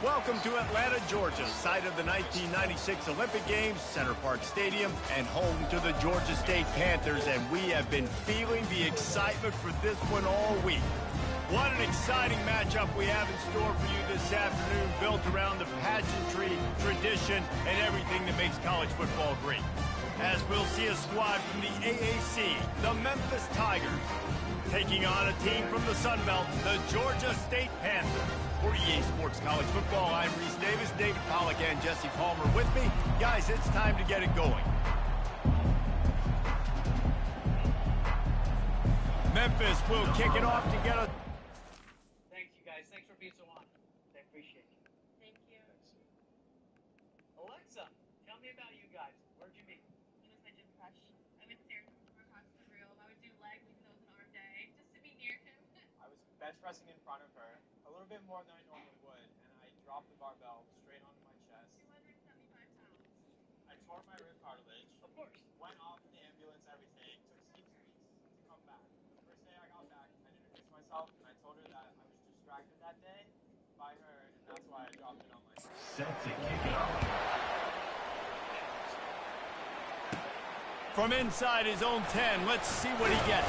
Welcome to Atlanta, Georgia, site of the 1996 Olympic Games, Center Park Stadium, and home to the Georgia State Panthers, and we have been feeling the excitement for this one all week. What an exciting matchup we have in store for you this afternoon, built around the pageantry, tradition, and everything that makes college football great. As we'll see a squad from the AAC, the Memphis Tigers, taking on a team from the Sun Belt, the Georgia State Panthers. For EA Sports College Football, I'm Reese Davis, David Pollack, and Jesse Palmer with me. Guys, it's time to get it going. Memphis will kick it off to get a... Thanks, you guys. Thanks for being so honest. I appreciate you. Thank you. Alexa, tell me about you guys. Where'd you meet? He was my gym crush. I went there across the room. I would do legs even though it was an arm day, just to be near him. I was bench pressing in front of her, a little bit more than I normally would, and I dropped the barbell straight onto my chest. 275 pounds. I tore my rib cartilage. Of course. Went off in the ambulance, everything. Took 6 weeks to come back. The first day I got back, I introduced myself, and I told her that I was distracted that day by her, and that's why I dropped it on my chest. Set to kick it off. From inside his own 10, let's see what he gets.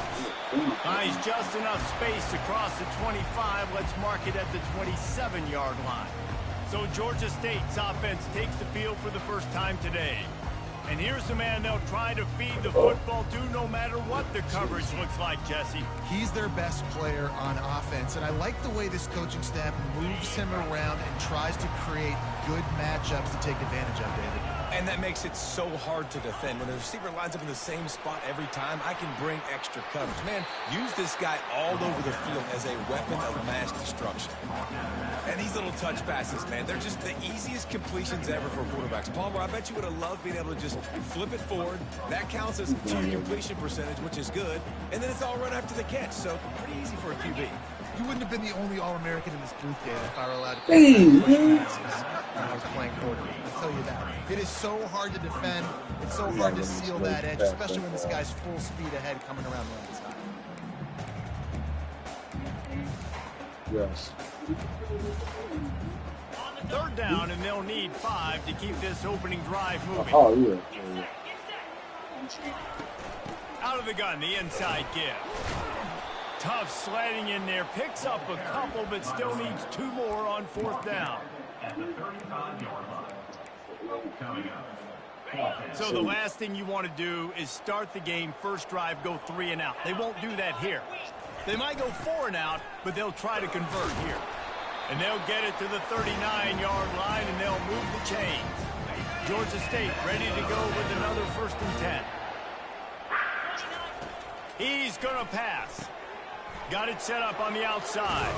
Buys just enough space across the 25. Let's mark it at the 27-yard line. So Georgia State's offense takes the field for the first time today. And here's the man they'll try to feed the football to no matter what the coverage looks like, Jesse. He's their best player on offense, and I like the way this coaching staff moves him around and tries to create good matchups to take advantage of, David. And that makes it so hard to defend. When the receiver lines up in the same spot every time, I can bring extra coverage. Man, use this guy all over the field as a weapon of mass destruction. And these little touch passes, man, they're just the easiest completions ever for quarterbacks. Palmer, I bet you would have loved being able to just flip it forward. That counts as to your completion percentage, which is good. And then it's all run after the catch, so pretty easy for a QB. You wouldn't have been the only All-American in this booth, David, if I were allowed to play passes when I was playing quarterback. I'll tell you that. It is so hard to defend. It's so hard to seal that edge, especially when this guy's full speed ahead coming around the right side. Yes. Third down, and they'll need 5 to keep this opening drive moving. Oh, yeah. Out of the gun, the inside give. Tough sledding in there, picks up a couple, but still needs 2 more on 4th down. At the 35-yard line. Coming up. So the last thing you want to do is start the game, first drive, go 3 and out. They won't do that here. They might go 4 and out, but they'll try to convert here. And they'll get it to the 39-yard line, and they'll move the chains. Georgia State ready to go with another 1st and 10. He's going to pass. Got it set up on the outside.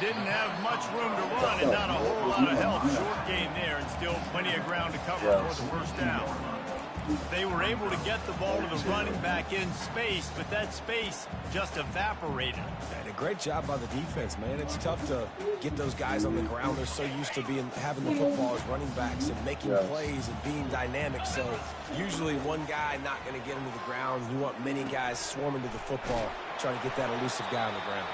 Didn't have much room to run and not a whole lot of help. Short gain there and still plenty of ground to cover for the first down. They were able to get the ball to the running back in space, but that space just evaporated. And a great job by the defense, man. It's tough to get those guys on the ground. They're so used to having the football as running backs and making plays and being dynamic. So usually one guy not going to get into the ground. You want many guys swarming to the football, trying to get that elusive guy on the ground.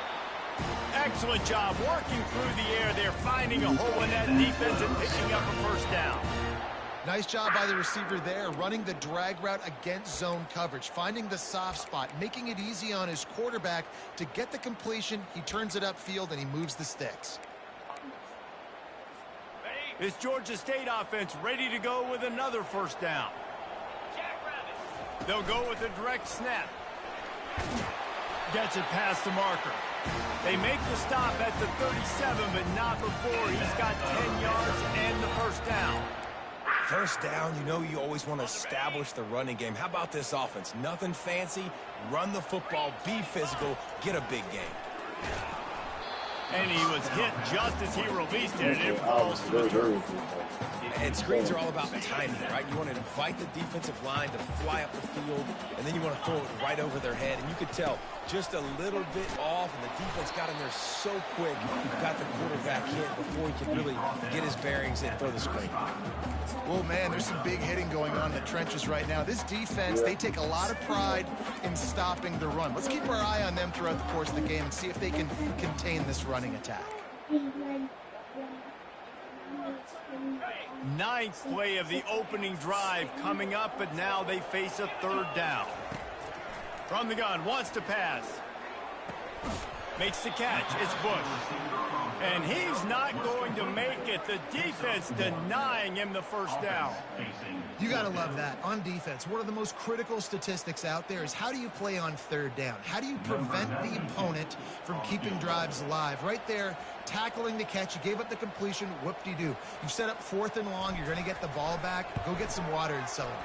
Excellent job working through the air. They're finding a hole in that defense and picking up a first down. Nice job by the receiver there, running the drag route against zone coverage, finding the soft spot, making it easy on his quarterback to get the completion. He turns it upfield and he moves the sticks. This Georgia State offense ready to go with another first down. They'll go with a direct snap. Gets it past the marker. They make the stop at the 37, but not before he's got 10 yards and the first down. First down, you know you always want to establish the running game. How about this offense? Nothing fancy. Run the football, be physical, get a big game. And he was hit just as he released it, and it falls to the turf. And screens are all about timing, right? You want to invite the defensive line to fly up the field, and then you want to throw it right over their head. And you could tell just a little bit off, and the defense got in there so quick, got the quarterback hit before he could really get his bearings and throw the screen. Well, man, there's some big hitting going on in the trenches right now. This defense, they take a lot of pride in stopping the run. Let's keep our eye on them throughout the course of the game and see if they can contain this running attack. Ninth play of the opening drive coming up, but now they face a third down. From the gun, wants to pass. Makes the catch. It's Bush. And he's not going to make it. The defense denying him the first down. You got to love that. On defense, one of the most critical statistics out there is how do you play on third down? How do you prevent the opponent from keeping drives alive? Right there, tackling the catch. You gave up the completion. Whoop-de-doo. You've set up 4th and long. You're going to get the ball back. Go get some water and celebrate.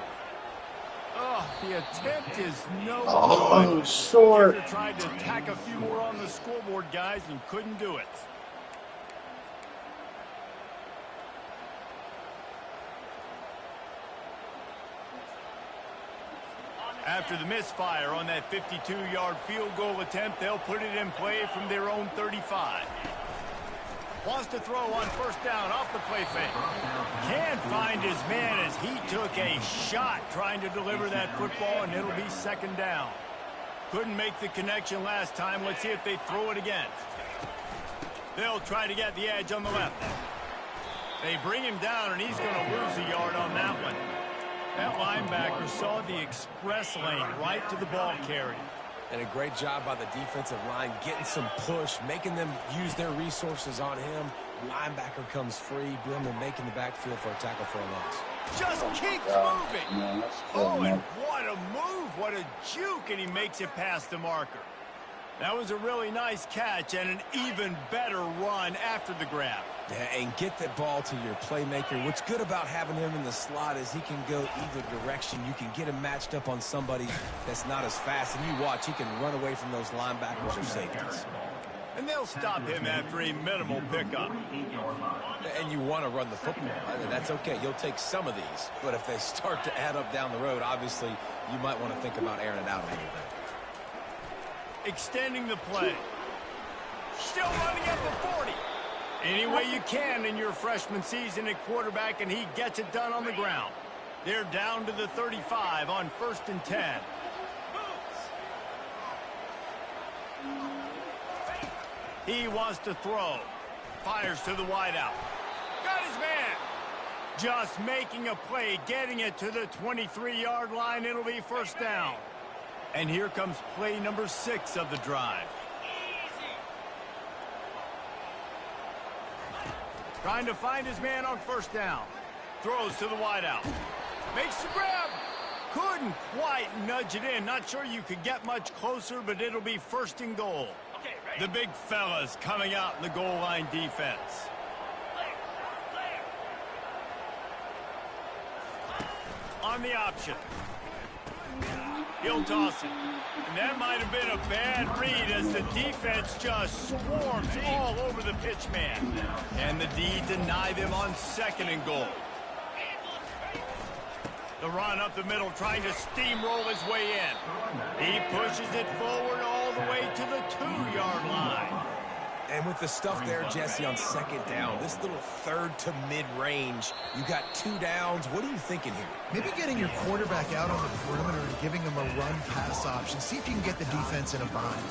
Oh, the attempt is no Oh, good. short. Kicker tried to tack a few more on the scoreboard, guys, and couldn't do it. After the misfire on that 52-yard field goal attempt, they'll put it in play from their own 35. Wants to throw on first down off the play fake. Can't find his man as he took a shot trying to deliver that football, and it'll be second down. Couldn't make the connection last time. Let's see if they throw it again. They'll try to get the edge on the left. They bring him down, and he's going to lose a yard on that one. That linebacker saw the express lane right to the ball carrier. And a great job by the defensive line getting some push, making them use their resources on him. Linebacker comes free, boom, and making the backfield for a tackle for a loss. Just keeps moving. Oh, and what a move, what a juke, and he makes it past the marker. That was a really nice catch and an even better run after the grab. Yeah, and get that ball to your playmaker. What's good about having him in the slot is he can go either direction. You can get him matched up on somebody that's not as fast, and you watch, he can run away from those linebackers or safeties. And they'll stop him after a minimal pickup. And you want to run the football. That's okay. You'll take some of these. But if they start to add up down the road, obviously, you might want to think about airing it out a little bit. Extending the play. Still running at the 40. Any way you can in your freshman season at quarterback, and he gets it done on the ground. They're down to the 35 on 1st and 10. He wants to throw. Fires to the wideout. Got his man. Just making a play, getting it to the 23-yard line. It'll be first down. And here comes play number 6 of the drive. Trying to find his man on first down. Throws to the wideout. Makes the grab. Couldn't quite nudge it in. Not sure you could get much closer, but it'll be 1st and goal. The big fellas coming out in the goal line defense. On the option. He'll toss it. And that might have been a bad read as the defense just swarms all over the pitch man. And the D deny them on 2nd and goal. The run up the middle, trying to steamroll his way in. He pushes it forward all the way to the 2-yard line. And with the stuff there, Jesse, on 2nd down, this little 3rd to mid-range, you got 2 downs. What are you thinking here? Maybe getting your quarterback out on the perimeter and giving him a run-pass option. See if you can get the defense in a bind.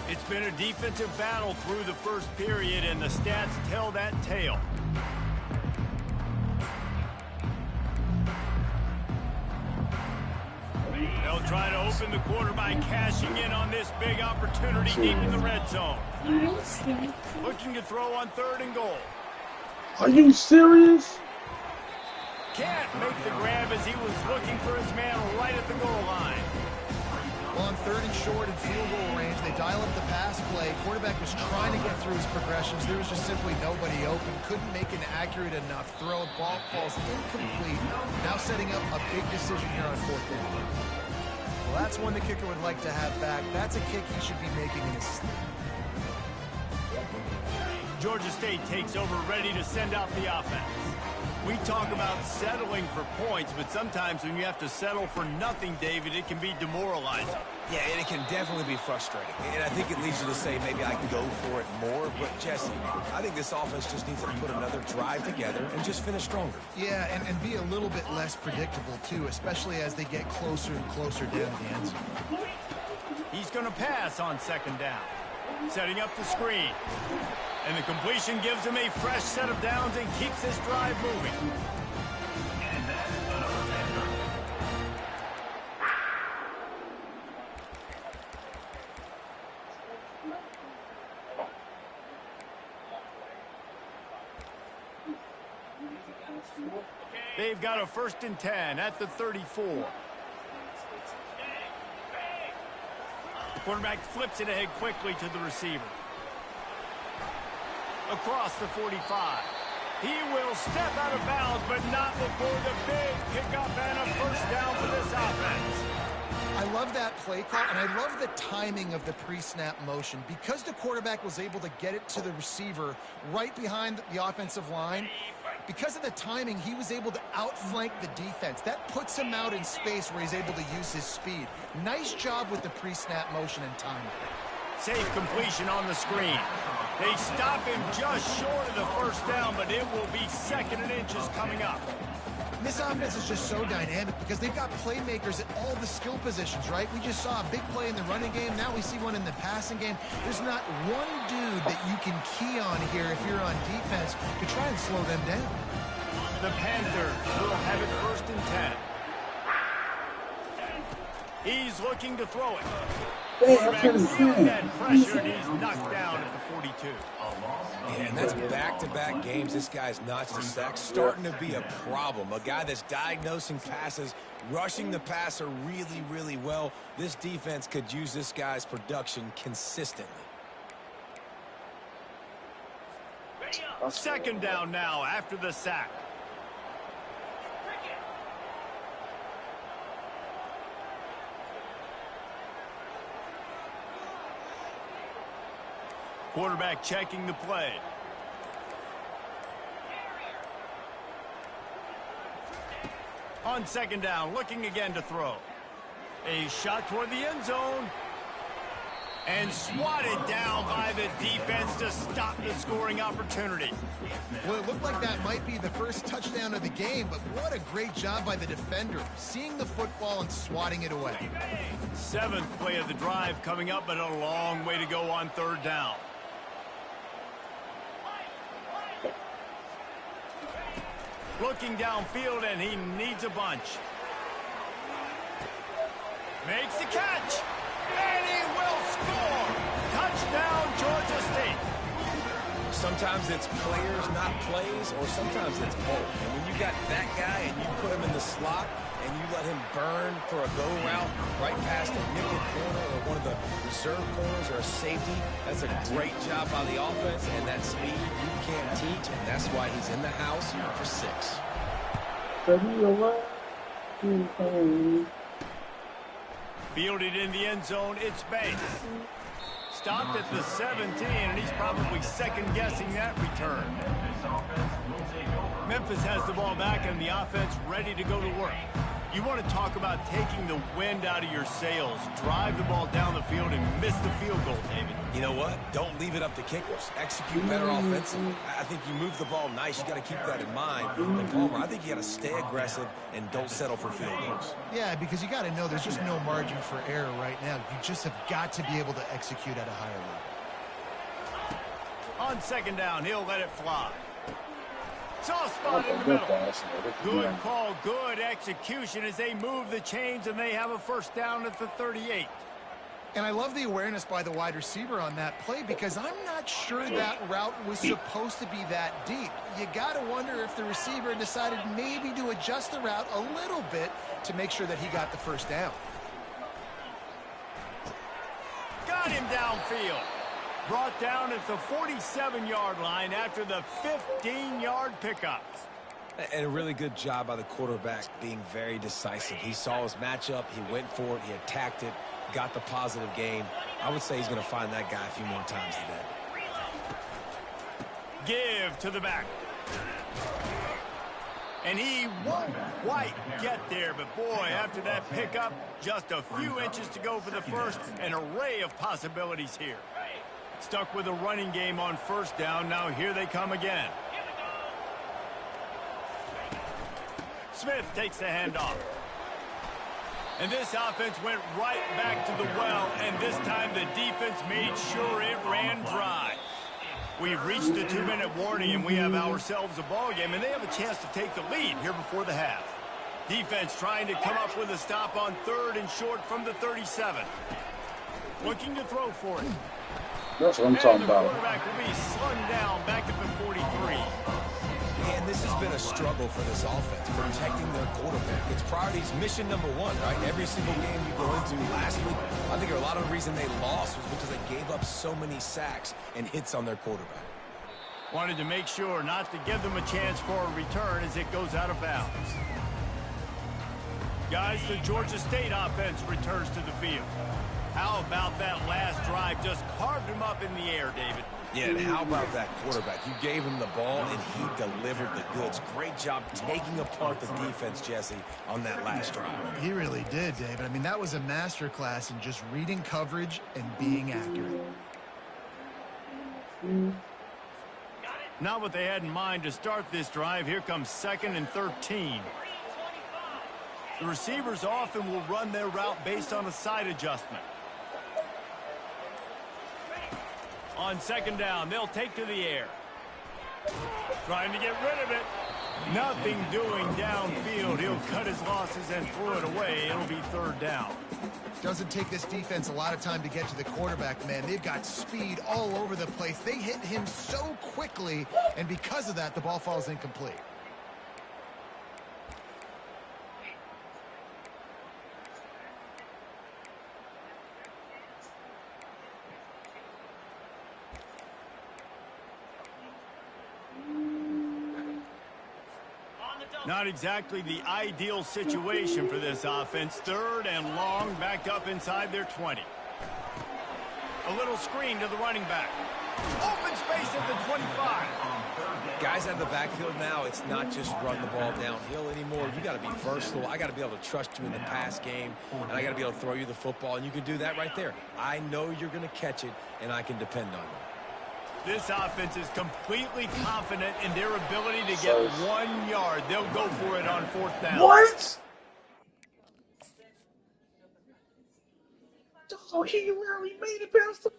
It's been a defensive battle through the first period, and the stats tell that tale. They'll try to open the quarter by cashing in on this big opportunity deep in the red zone. Looking to throw on 3rd and goal. Are you serious? Can't make the grab as he was looking for his man right at the goal line. Well, on 3rd and short and field goal range, they dial up the pass play. Quarterback was trying to get through his progressions. There was just simply nobody open. Couldn't make an accurate enough throw. Ball falls incomplete. Now setting up a big decision here on 4th down. Well, that's one the kicker would like to have back. That's a kick he should be making in his sleep. Georgia State takes over, ready to send out the offense. We talk about settling for points, but sometimes when you have to settle for nothing, David, it can be demoralizing. Yeah, and it can definitely be frustrating. And I think it leads you to say maybe I can go for it more. But, Jesse, I think this offense just needs to put another drive together and just finish stronger. Yeah, and be a little bit less predictable, too, especially as they get closer and closer down to the end zone. He's going to pass on 2nd down. Setting up the screen. And the completion gives him a fresh set of downs and keeps this drive moving. And that's another 10. They've got a 1st and 10 at the 34. The quarterback flips it ahead quickly to the receiver. Across the 45. He will step out of bounds, but not before the big pickup and a 1st down for this offense. I love that play call, and I love the timing of the pre-snap motion. Because the quarterback was able to get it to the receiver right behind the offensive line, because of the timing, he was able to outflank the defense. That puts him out in space where he's able to use his speed. Nice job with the pre-snap motion and timing. Safe completion on the screen. They stop him just short of the 1st down, but it will be 2nd and inches coming up. This offense is just so dynamic because they've got playmakers at all the skill positions, right? We just saw a big play in the running game. Now we see one in the passing game. There's not one dude that you can key on here if you're on defense to try and slow them down. The Panthers will have it 1st and 10. He's looking to throw it. Quarterback feeling that pressure, and he's knocked down at the 42. Yeah, and that's back-to-back games. This guy's notched a sack, starting to be a problem. A guy that's diagnosing passes, rushing the passer really, really well. This defense could use this guy's production consistently. 2nd down now after the sack. Quarterback checking the play. On 2nd down, looking again to throw. A shot toward the end zone. And swatted down by the defense to stop the scoring opportunity. Well, it looked like that might be the first touchdown of the game, but what a great job by the defender, seeing the football and swatting it away. 7th play of the drive coming up, but a long way to go on 3rd down. Looking downfield, and he needs a bunch. Makes the catch, and he will score. Touchdown, Georgia State. Sometimes it's players, not plays, or sometimes it's both. And when you got that guy and you put him in the slot and you let him burn for a go route right past a nickel corner or one of the reserve corners or a safety, that's a great job by the offense, and that speed you can't teach, and that's why he's in the house for 6. Fielded in the end zone, it's Banks. Stopped at the 17, and he's probably second-guessing that return. Memphis has the ball back, and the offense ready to go to work. You want to talk about taking the wind out of your sails. Drive the ball down the field and miss the field goal, David. You know what? Don't leave it up to kickers. Execute better offensively. I think you move the ball nice. You got to keep that in mind. And Palmer, I think you got to stay aggressive and don't settle for field goals. Yeah, because you got to know there's just no margin for error right now. You just have got to be able to execute at a higher level. On 2nd down, he'll let it fly. Soft spot in the middle. Good call, good execution as they move the chains, and they have a 1st down at the 38. And I love the awareness by the wide receiver on that play because I'm not sure that route was supposed to be that deep. You got to wonder if the receiver decided maybe to adjust the route a little bit to make sure that he got the first down. Got him downfield. Brought down at the 47-yard line after the 15-yard pickup. And a really good job by the quarterback being very decisive. He saw his matchup. He went for it. He attacked it. Got the positive gain. I would say he's going to find that guy a few more times today. Give to the back. And he won't quite get there, but boy, after that pickup, just a few inches to go for the first. An array of possibilities here. Stuck with a running game on first down. Now here they come again. Smith takes the handoff. And this offense went right back to the well, and this time the defense made sure it ran dry. We've reached the 2-minute warning, and we have ourselves a ball game, and they have a chance to take the lead here before the half. Defense trying to come up with a stop on 3rd and short from the 37. Looking to throw for it. That's what I'm talking about. The quarterback will be slung down back at the 43. And this has been a struggle for this offense, protecting their quarterback. It's priorities, mission number one, right? Every single game you go into last week, I think a lot of the reason they lost was because they gave up so many sacks and hits on their quarterback. Wanted to make sure not to give them a chance for a return as it goes out of bounds. Guys, the Georgia State offense returns to the field. How about that last drive? Just carved him up in the air, David. Yeah, and how about that quarterback? You gave him the ball, and he delivered the goods. Great job taking apart the defense, Jesse, on that last drive. He really did, David. I mean, that was a masterclass in just reading coverage and being accurate. Not what they had in mind to start this drive. Here comes 2nd and 13. The receivers often will run their route based on a side adjustment. On 2nd down, they'll take to the air. Trying to get rid of it. Nothing doing downfield. He'll cut his losses and throw it away. It'll be 3rd down. Doesn't take this defense a lot of time to get to the quarterback, man. They've got speed all over the place. They hit him so quickly, and because of that, the ball falls incomplete. Not exactly the ideal situation for this offense. 3rd and long, backed up inside their 20. A little screen to the running back. Open space at the 25. Guys out of the backfield now, it's not just run the ball downhill anymore. You got to be versatile. I got to be able to trust you in the pass game, and I got to be able to throw you the football, and you can do that right there. I know you're going to catch it, and I can depend on you. This offense is completely confident in their ability to get 1 yard. They'll go for it on 4th down. What? Oh, he really made it past the...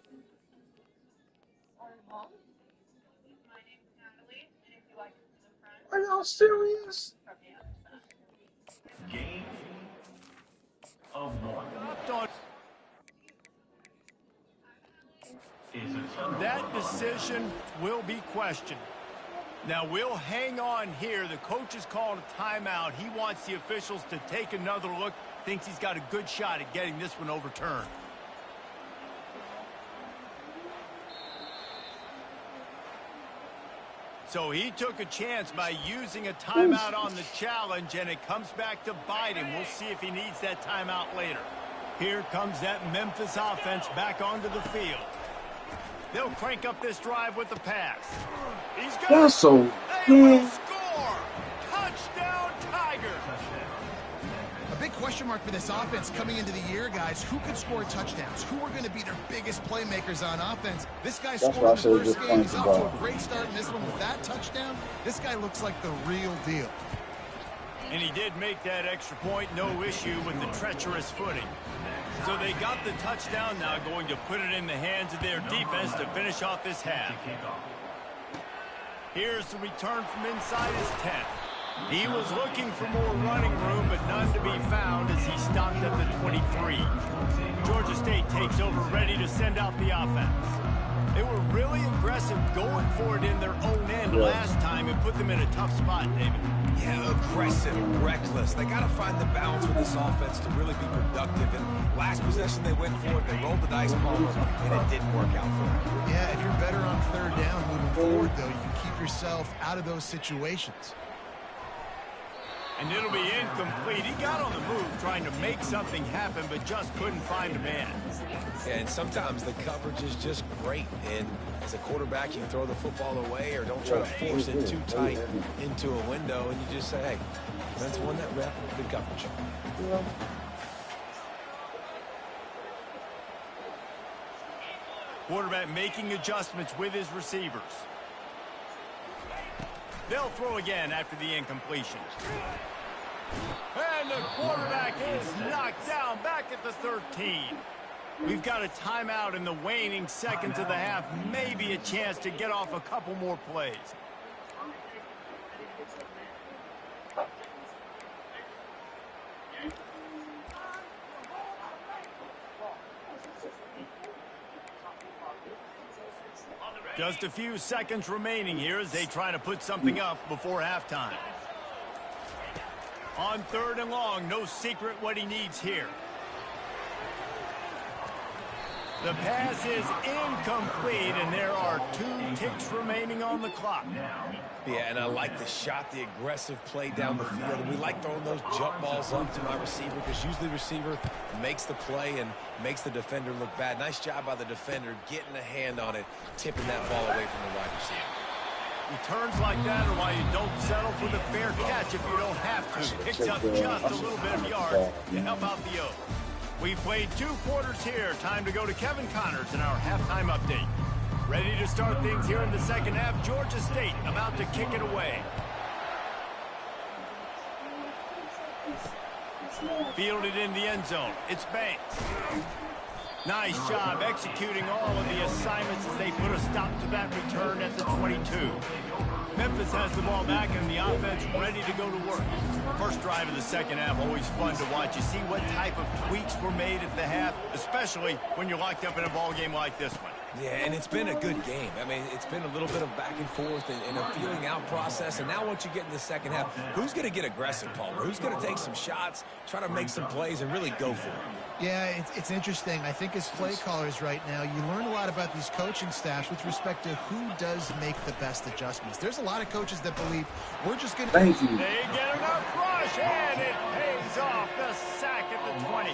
My name is Natalie, and if you like to the front, Are y'all serious? from the other side. Game of 1. Is a turnover. That decision will be questioned. Now, we'll hang on here. The coach has called a timeout. He wants the officials to take another look. Thinks he's got a good shot at getting this one overturned. So he took a chance by using a timeout on the challenge, and it comes back to bite him. We'll see if he needs that timeout later. Here comes that Memphis offense back onto the field. They'll crank up this drive with the pass. He's got That's so... They will score! Touchdown, Tigers! A big question mark for this offense coming into the year, guys. Who could score touchdowns? Who are going to be their biggest playmakers on offense? This guy scored in the first game. He's off to a great start in this one with that touchdown. This guy looks like the real deal. And he did make that extra point. No issue with the treacherous footing. So they got the touchdown, now going to put it in the hands of their defense to finish off this half. Here's the return from inside his 10. He was looking for more running room, but none to be found as he stopped at the 23. Georgia State takes over, ready to send out the offense. They were really aggressive going for it in their own end last time and put them in a tough spot, David. Yeah, aggressive, reckless. They got to find the balance with this offense to really be productive. And last possession they went for it, they rolled the dice, Palmer, and it didn't work out for them. Yeah, if you're better on third down moving forward, though, you can keep yourself out of those situations. And it'll be incomplete. He got on the move trying to make something happen, but just couldn't find a man. Yeah, and sometimes the coverage is just great. And as a quarterback, you throw the football away or don't try to force it too tight into a window, and you just say, hey, defense won that rep, good coverage. Quarterback making adjustments with his receivers. They'll throw again after the incompletion. And the quarterback is knocked down back at the 13. We've got a timeout in the waning seconds of the half. Maybe a chance to get off a couple more plays. Just a few seconds remaining here as they try to put something up before halftime. On third and long, no secret what he needs here. The pass is incomplete, and there are 2 ticks remaining on the clock. Yeah, and I like the shot, the aggressive play down the field. And we like throwing those jump balls up to my receiver because usually the receiver makes the play and makes the defender look bad. Nice job by the defender getting a hand on it, tipping that ball away from the wide receiver. Returns like that are why you don't settle for the fair catch if you don't have to. Picks up just a little bit of yards to help out the O. We've played 2 quarters here. Time to go to Kevin Connors in our halftime update. Ready to start things here in the second half. Georgia State about to kick it away. Fielded in the end zone. It's Banks. Nice job executing all of the assignments as they put a stop to that return at the 22. Memphis has the ball back and the offense ready to go to work. First drive of the second half, always fun to watch. You see what type of tweaks were made at the half, especially when you're locked up in a ball game like this one. Yeah, and it's been a good game. I mean, it's been a little bit of back and forth and a feeling out process. And now once you get in the second half, who's going to get aggressive, Palmer? Who's going to take some shots, try to make some plays, and really go for it? Yeah, it's interesting. I think as play callers right now, you learn a lot about these coaching staffs with respect to who does make the best adjustments. There's a lot of coaches that believe we're just going to... Thank you. They get enough rush, and it pays off. The sack at the 20.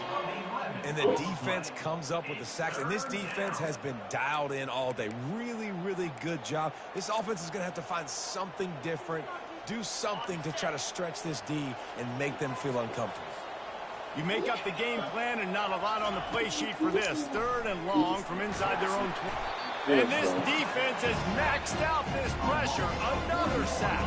And the defense comes up with the sacks. And this defense has been dialed in all day. Really, really good job. This offense is going to have to find something different, do something to try to stretch this D and make them feel uncomfortable. You make up the game plan and not a lot on the play sheet for this. Third and long from inside their own 20. And this defense has maxed out this pressure. Another sack.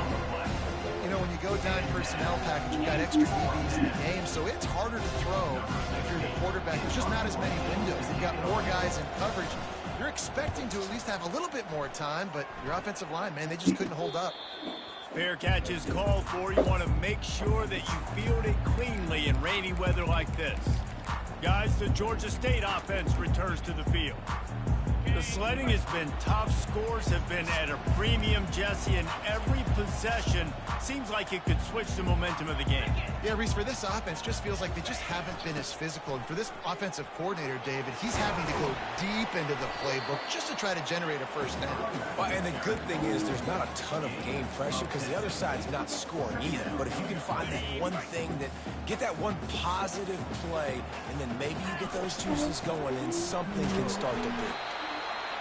You know, when you go down personnel package, you've got extra DBs in the game, so it's harder to throw if you're the quarterback. There's just not as many windows. You've got more guys in coverage. You're expecting to at least have a little bit more time, but your offensive line, man, they just couldn't hold up. Fair catch is called for. You want to make sure that you field it cleanly in rainy weather like this. Guys, the Georgia State offense returns to the field. The sledding has been tough. Scores have been at a premium, Jesse, and every possession seems like it could switch the momentum of the game. Yeah, Reese, for this offense, just feels like they just haven't been as physical. And for this offensive coordinator, David, he's having to go deep into the playbook just to try to generate a first down. Well, and the good thing is there's not a ton of game pressure because the other side's not scoring either. But if you can find that one thing, that get that one positive play, and then maybe you get those juices going and something can start to build.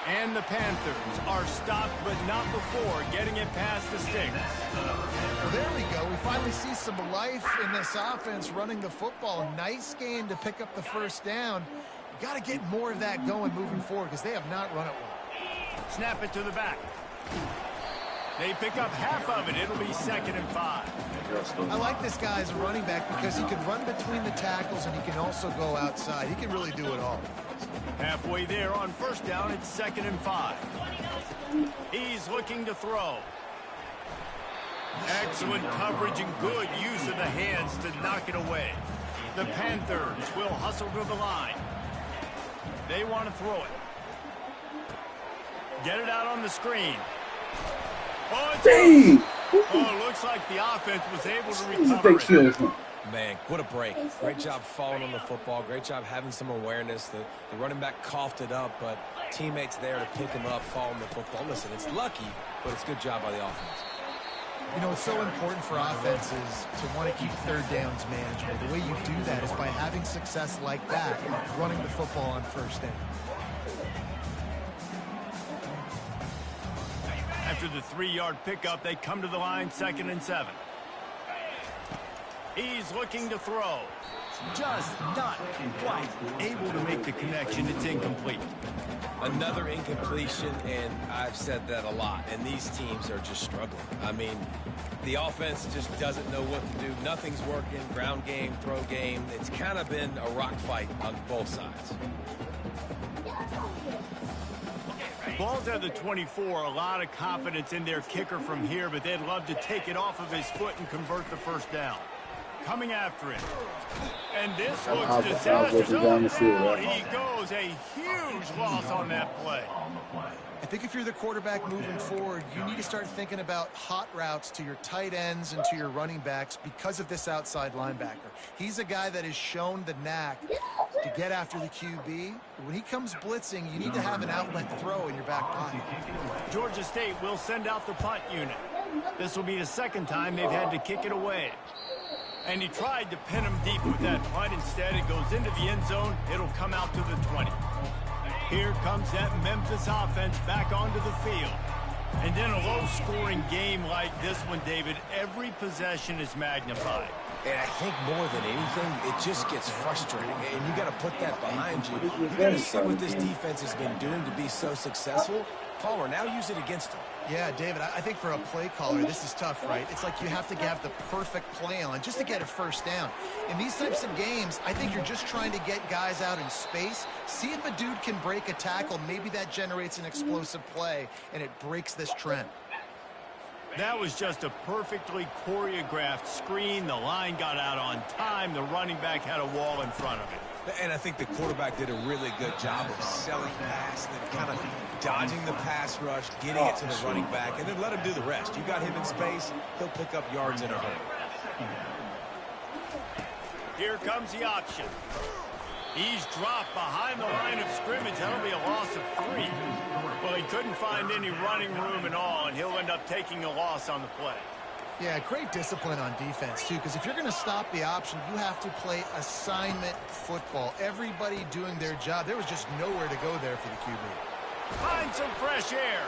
And the Panthers are stopped, but not before getting it past the sticks. Well, there we go. We finally see some life in this offense running the football. Nice game to pick up the first down. You got to get more of that going moving forward because they have not run it well. Snap it to the back. They pick up half of it. It'll be 2nd and 5. I like this guy as a running back because he can run between the tackles and he can also go outside. He can really do it all. Halfway there on first down, it's 2nd and 5. He's looking to throw. Excellent coverage and good use of the hands to knock it away. The Panthers will hustle to the line. They want to throw it. Get it out on the screen. Oh, it's it looks like the offense was able to recover it. Man, what a break. Great job falling on the football. Great job having some awareness. The running back coughed it up, but teammates there to pick him up, fall on the football. Listen, it's lucky, but it's a good job by the offense. You know, it's so important for offenses to want to keep third downs manageable. The way you do that is by having success like that, running the football on first down. After the 3-yard pickup, they come to the line, 2nd and 7. He's looking to throw. Just not quite able to make the connection. It's incomplete. Another incompletion, and I've said that a lot, and these teams are just struggling. I mean, the offense just doesn't know what to do. Nothing's working. Ground game, throw game. It's kind of been a rock fight on both sides. Ball's at the 24. A lot of confidence in their kicker from here, but they'd love to take it off of his foot and convert the first down. Coming after it. And this looks disastrous. Oh, he goes. A huge loss on that play. I think if you're the quarterback moving forward, you need to start thinking about hot routes to your tight ends and to your running backs because of this outside linebacker. He's a guy that has shown the knack to get after the QB. When he comes blitzing, you need to have an outlet throw in your back pocket. Georgia State will send out the punt unit. This will be the second time they've had to kick it away. And he tried to pin him deep with that punt. Instead, it goes into the end zone. It'll come out to the 20. Here comes that Memphis offense back onto the field. And in a low-scoring game like this one, David, every possession is magnified. And I think more than anything, it just gets frustrating. And you got to put that behind you. You got to see what this defense has been doing to be so successful. Palmer, now use it against them. Yeah, David, I think for a play caller, this is tough, right? It's like you have to have the perfect play on just to get a first down. In these types of games, I think you're just trying to get guys out in space, see if a dude can break a tackle. Maybe that generates an explosive play, and it breaks this trend. That was just a perfectly choreographed screen. The line got out on time. The running back had a wall in front of it. And I think the quarterback did a really good job of selling pass and then kind of dodging the pass rush, getting it to the running back, and then let him do the rest. You got him in space, he'll pick up yards in a hurry. Here comes the option. He's dropped behind the line of scrimmage. That'll be a loss of 3. Well, he couldn't find any running room at all, and he'll end up taking a loss on the play. Yeah, great discipline on defense, too, because if you're going to stop the option, you have to play assignment football. Everybody doing their job. There was just nowhere to go there for the QB. Find some fresh air.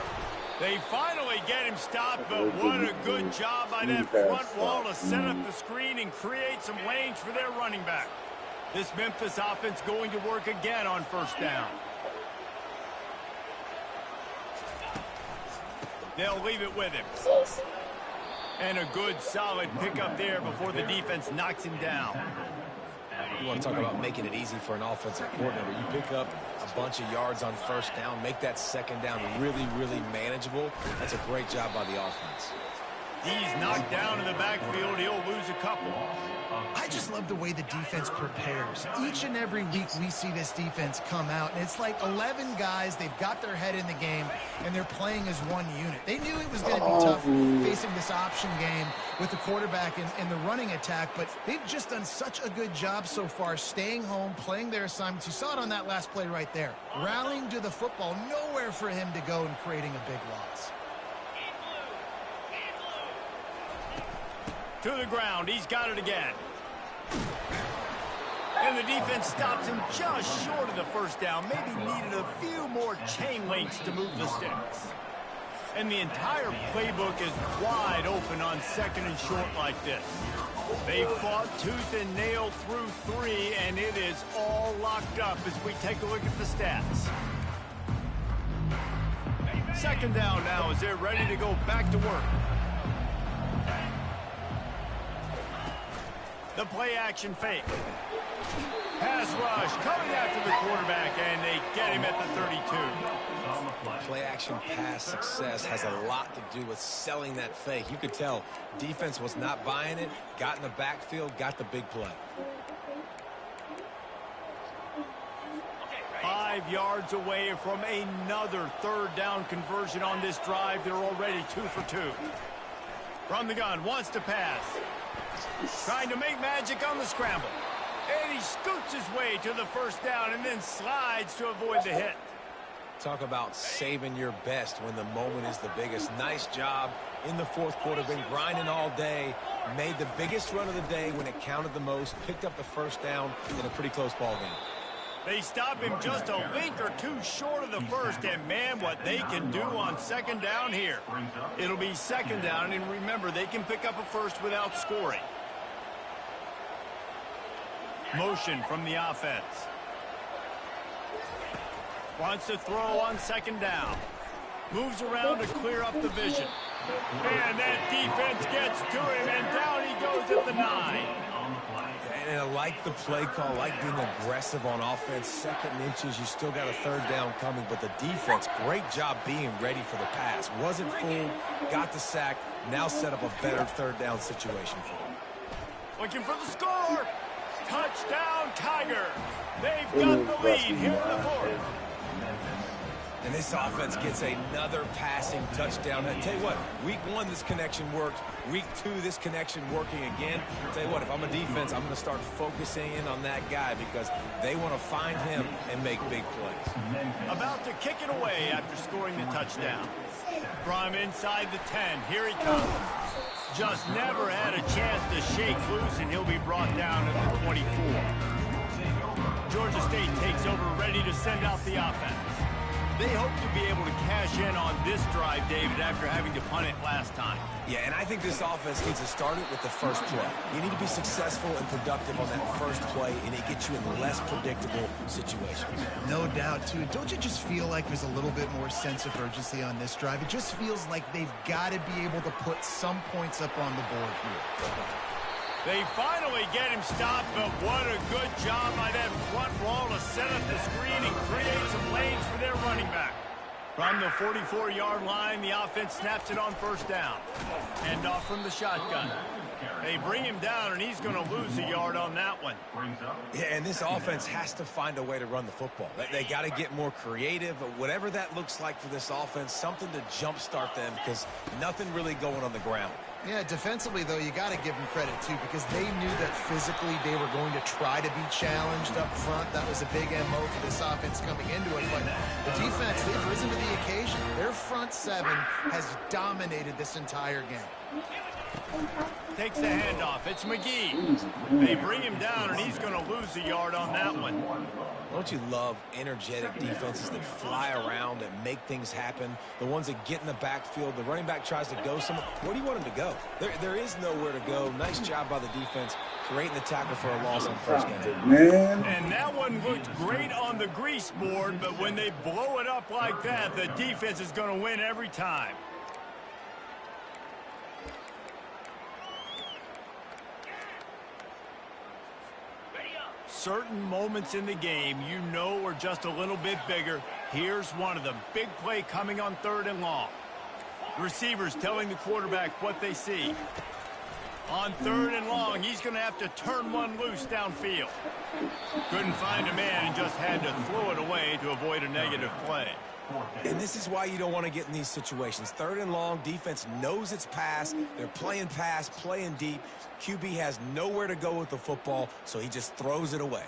They finally get him stopped, but what a good job by that front wall to set up the screen and create some lanes for their running back. This Memphis offense going to work again on first down. They'll leave it with him. And a good, solid pickup there before the defense knocks him down. You want to talk about making it easy for an offensive coordinator. You pick up a bunch of yards on first down, make that second down really, really manageable. That's a great job by the offense. He's knocked down in the backfield. He'll lose a couple. I just love the way the defense prepares. Each and every week we see this defense come out, and it's like 11 guys. They've got their head in the game, and they're playing as one unit. They knew it was going to be tough facing this option game with the quarterback and the running attack, but they've just done such a good job so far staying home, playing their assignments. You saw it on that last play right there. Rallying to the football, nowhere for him to go and creating a big loss. To the ground. He's got it again. And the defense stops him just short of the first down. Maybe needed a few more chain links to move the sticks. And the entire playbook is wide open on second and short like this. They fought tooth and nail through 3, and it is all locked up as we take a look at the stats. Second down now as they're ready to go back to work. The play action fake. Pass rush coming after the quarterback, and they get him at the 32. Play action pass success has a lot to do with selling that fake. You could tell defense was not buying it, got in the backfield, got the big play. 5 yards away from another third down conversion on this drive. They're already 2 for 2. From the gun, wants to pass. Trying to make magic on the scramble. And he scoots his way to the first down and then slides to avoid the hit. Talk about saving your best when the moment is the biggest. Nice job in the fourth quarter. Been grinding all day. Made the biggest run of the day when it counted the most. Picked up the first down in a pretty close ball game. They stop him just a link or two short of the first, and man, what they can do on second down here. It'll be second down, and remember, they can pick up a first without scoring. Motion from the offense. Wants to throw on second down. Moves around to clear up the vision. And that defense gets to him, and down he goes at the 9. And I like the play call, like being aggressive on offense. Second and inches, you still got a third down coming, but the defense, great job being ready for the pass. Wasn't fooled, got the sack, now set up a better third down situation for him. Looking for the score. Touchdown, Tiger. They've got the lead here in the fourth. And this offense gets another passing touchdown. I tell you what, week 1, this connection worked. Week 2, this connection working again. I tell you what, if I'm a defense, I'm going to start focusing in on that guy because they want to find him and make big plays. About to kick it away after scoring the touchdown. From inside the 10, here he comes. Just never had a chance to shake loose, and he'll be brought down at the 24. Georgia State takes over, ready to send out the offense. They hope to be able to cash in on this drive, David, after having to punt it last time. Yeah, and I think this offense needs to start it with the first play. You need to be successful and productive on that first play, and it gets you in less predictable situations. No doubt, too. Don't you just feel like there's a little bit more sense of urgency on this drive? It just feels like they've got to be able to put some points up on the board here. They finally get him stopped, but what a good job by that front wall to set up the screen and create some lanes for their running back. From the 44-yard line, the offense snaps it on first down. Hand off from the shotgun. They bring him down, and he's going to lose a yard on that one. Yeah, and this offense has to find a way to run the football. They got to get more creative, whatever that looks like for this offense, something to jumpstart them because nothing really going on the ground. Yeah, defensively, though, you got to give them credit, too, because they knew that physically they were going to try to be challenged up front. That was a big MO for this offense coming into it. But the defense, they've risen to the occasion. Their front seven has dominated this entire game. Takes the handoff. It's McGee. They bring him down, and he's going to lose a yard on that one. Don't you love energetic defenses that fly around and make things happen? The ones that get in the backfield, the running back tries to go somewhere. Where do you want him to go? There is nowhere to go. Nice job by the defense creating the tackle for a loss on first down. And that one looked great on the grease board, but when they blow it up like that, the defense is going to win every time. Certain moments in the game you know are just a little bit bigger. Here's one of them. Big play coming on third and long. Receivers telling the quarterback what they see. On third and long, he's going to have to turn one loose downfield. Couldn't find a man and just had to throw it away to avoid a negative play. And this is why you don't want to get in these situations. Third and long, defense knows it's pass. They're playing pass, playing deep. QB has nowhere to go with the football, so he just throws it away.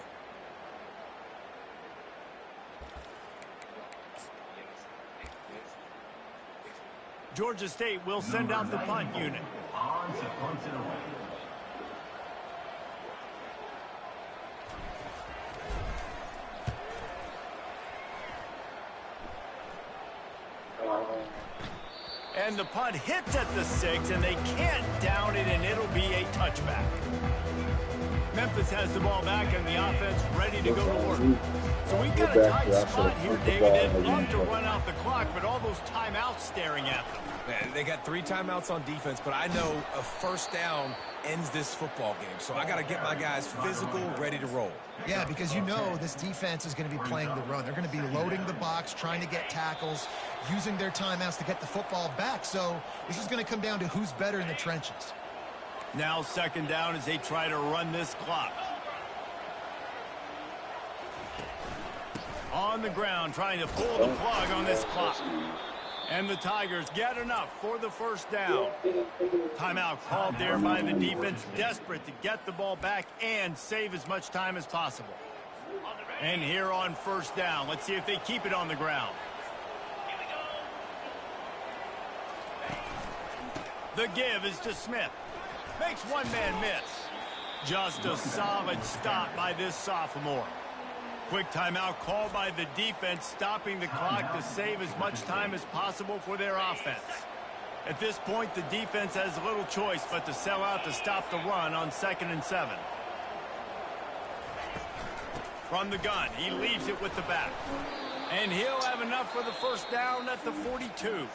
Georgia State will send out the punt unit. On to punt it away. And the punt hits at the 6, and they can't down it, and it'll be a touchback. Memphis has the ball back and the offense ready to go to work. So we've got We're a back tight there. I spot should've here, put the David. ball They'd in the love to end. run out the clock, but all those timeouts staring at them. Man, they got 3 timeouts on defense, but I know a first down ends this football game. So I got to get my guys physical, ready to roll. Yeah, because you know this defense is going to be playing the run. They're going to be loading the box, trying to get tackles, using their timeouts to get the football back. So this is going to come down to who's better in the trenches. Now 2nd down as they try to run this clock. On the ground, trying to pull the plug on this clock. And the Tigers get enough for the first down. Timeout called there by the defense, desperate to get the ball back and save as much time as possible. And here on 1st down, let's see if they keep it on the ground. The give is to Smith. Makes one man miss. Just a solid stop by this sophomore. Quick timeout called by the defense, stopping the clock to save as much time as possible for their offense. At this point, the defense has little choice but to sell out to stop the run on 2nd and 7. From the gun, he leaves it with the back. And he'll have enough for the first down at the 42.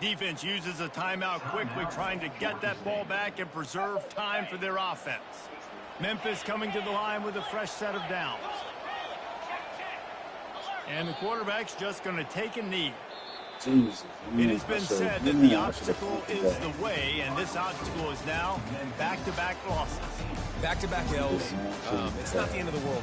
Defense uses a timeout quickly, trying to get that ball back and preserve time for their offense. Memphis coming to the line with a fresh set of downs. And the quarterback's just going to take a knee. Jesus. It has been said that the obstacle is the way, and this obstacle is now back-to-back losses. Back-to-back L's. It's not the end of the world.